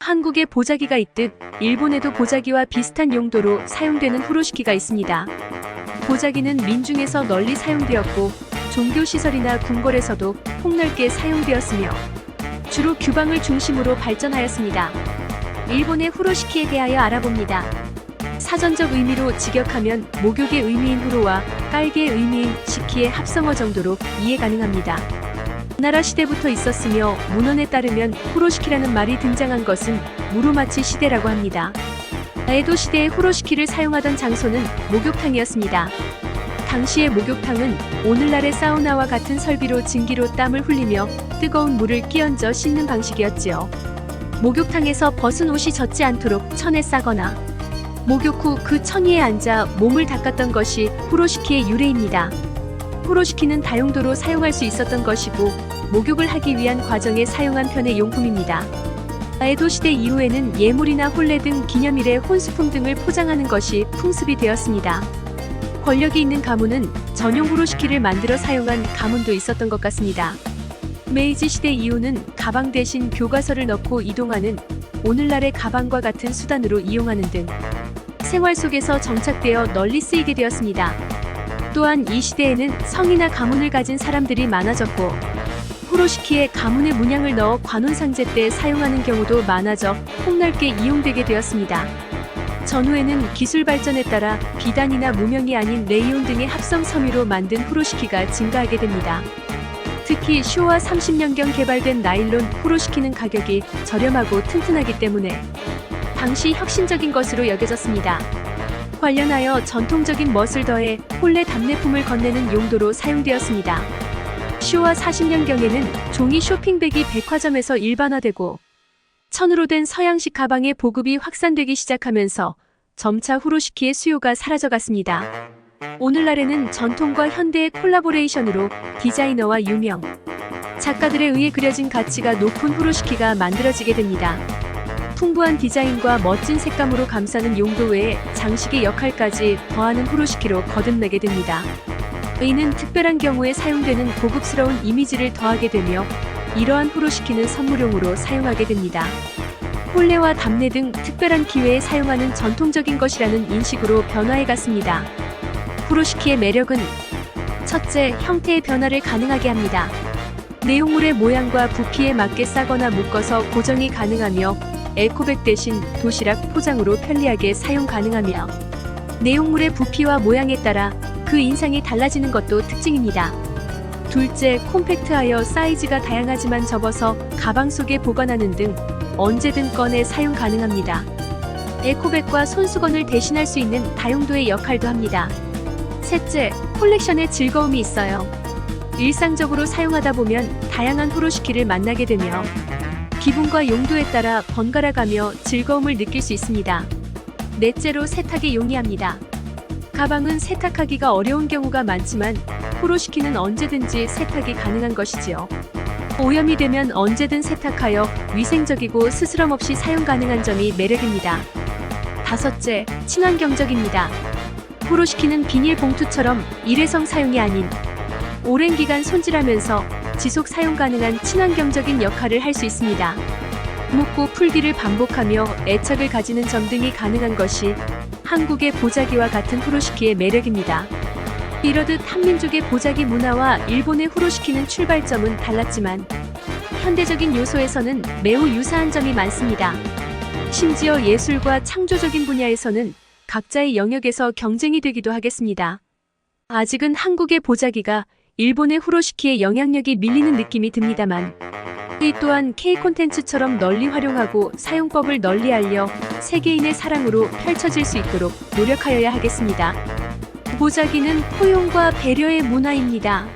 한국에 보자기가 있듯 일본에도 보자기와 비슷한 용도로 사용되는 후로시키가 있습니다. 보자기는 민중에서 널리 사용되었고 종교시설이나 궁궐에서도 폭넓게 사용되었으며 주로 규방을 중심으로 발전하였습니다. 일본의 후로시키에 대하여 알아봅니다. 사전적 의미로 직역하면 목욕의 의미인 후로와 깔개의 의미인 시키의 합성어 정도로 이해 가능합니다. 나라 시대부터 있었으며 문헌에 따르면 후로시키라는 말이 등장한 것은 무로마치 시대라고 합니다. 에도 시대에 후로시키를 사용하던 장소는 목욕탕이었습니다. 당시의 목욕탕은 오늘날의 사우나와 같은 설비로 증기로 땀을 흘리며 뜨거운 물을 끼얹어 씻는 방식이었지요. 목욕탕에서 벗은 옷이 젖지 않도록 천에 싸거나 목욕 후 그 천 위에 앉아 몸을 닦았던 것이 후로시키의 유래입니다. 후로시키는 다용도로 사용할 수 있었던 것이고 목욕을 하기 위한 과정에 사용한 편의 용품입니다. 에도 시대 이후에는 예물이나 혼례 등 기념일에 혼수품 등을 포장하는 것이 풍습이 되었습니다. 권력이 있는 가문은 전용 후로시키를 만들어 사용한 가문도 있었던 것 같습니다. 메이지 시대 이후는 가방 대신 교과서를 넣고 이동하는 오늘날의 가방과 같은 수단으로 이용하는 등 생활 속에서 정착되어 널리 쓰이게 되었습니다. 또한 이 시대에는 성이나 가문을 가진 사람들이 많아졌고 후로시키에 가문의 문양을 넣어 관혼상제 때 사용하는 경우도 많아져 폭넓게 이용되게 되었습니다. 전후에는 기술 발전에 따라 비단이나 무명이 아닌 레이온 등의 합성 섬유로 만든 후로시키가 증가하게 됩니다. 특히 쇼와 30년경 개발된 나일론 후로시키는 가격이 저렴하고 튼튼하기 때문에 당시 혁신적인 것으로 여겨졌습니다. 관련하여 전통적인 멋을 더해 혼례 답례품을 건네는 용도로 사용되었습니다. 쇼와 40년경에는 종이 쇼핑백이 백화점에서 일반화되고 천으로 된 서양식 가방의 보급이 확산되기 시작하면서 점차 후로시키의 수요가 사라져갔습니다. 오늘날에는 전통과 현대의 콜라보레이션으로 디자이너와 유명 작가들에 의해 그려진 가치가 높은 후로시키가 만들어지게 됩니다. 풍부한 디자인과 멋진 색감으로 감싸는 용도 외에 장식의 역할까지 더하는 후로시키로 거듭나게 됩니다. 이는 특별한 경우에 사용되는 고급스러운 이미지를 더하게 되며 이러한 후로시키는 선물용으로 사용하게 됩니다. 혼례와 답례 등 특별한 기회에 사용하는 전통적인 것이라는 인식으로 변화해 갔습니다. 후로시키의 매력은 첫째, 형태의 변화를 가능하게 합니다. 내용물의 모양과 부피에 맞게 싸거나 묶어서 고정이 가능하며 에코백 대신 도시락 포장으로 편리하게 사용 가능하며 내용물의 부피와 모양에 따라 그 인상이 달라지는 것도 특징입니다. 둘째, 콤팩트하여 사이즈가 다양하지만 접어서 가방 속에 보관하는 등 언제든 꺼내 사용 가능합니다. 에코백과 손수건을 대신할 수 있는 다용도의 역할도 합니다. 셋째, 콜렉션의 즐거움이 있어요. 일상적으로 사용하다 보면 다양한 후로시키를 만나게 되며 기분과 용도에 따라 번갈아가며 즐거움을 느낄 수 있습니다. 넷째로 세탁에 용이합니다. 가방은 세탁하기가 어려운 경우가 많지만 후로시키는 언제든지 세탁이 가능한 것이지요. 오염이 되면 언제든 세탁하여 위생적이고 스스럼 없이 사용 가능한 점이 매력입니다. 다섯째, 친환경적입니다. 후로시키는 비닐봉투처럼 일회성 사용이 아닌 오랜 기간 손질하면서 지속 사용 가능한 친환경적인 역할을 할 수 있습니다. 묶고 풀기를 반복하며 애착을 가지는 점 등이 가능한 것이 한국의 보자기와 같은 후로시키의 매력입니다. 이러듯 한민족의 보자기 문화와 일본의 후로시키는 출발점은 달랐지만 현대적인 요소에서는 매우 유사한 점이 많습니다. 심지어 예술과 창조적인 분야에서는 각자의 영역에서 경쟁이 되기도 하겠습니다. 아직은 한국의 보자기가 일본의 후로시키의 영향력이 밀리는 느낌이 듭니다만 이 또한 K 콘텐츠처럼 널리 활용하고 사용법을 널리 알려 세계인의 사랑으로 펼쳐질 수 있도록 노력하여야 하겠습니다. 보자기는 포용과 배려의 문화입니다.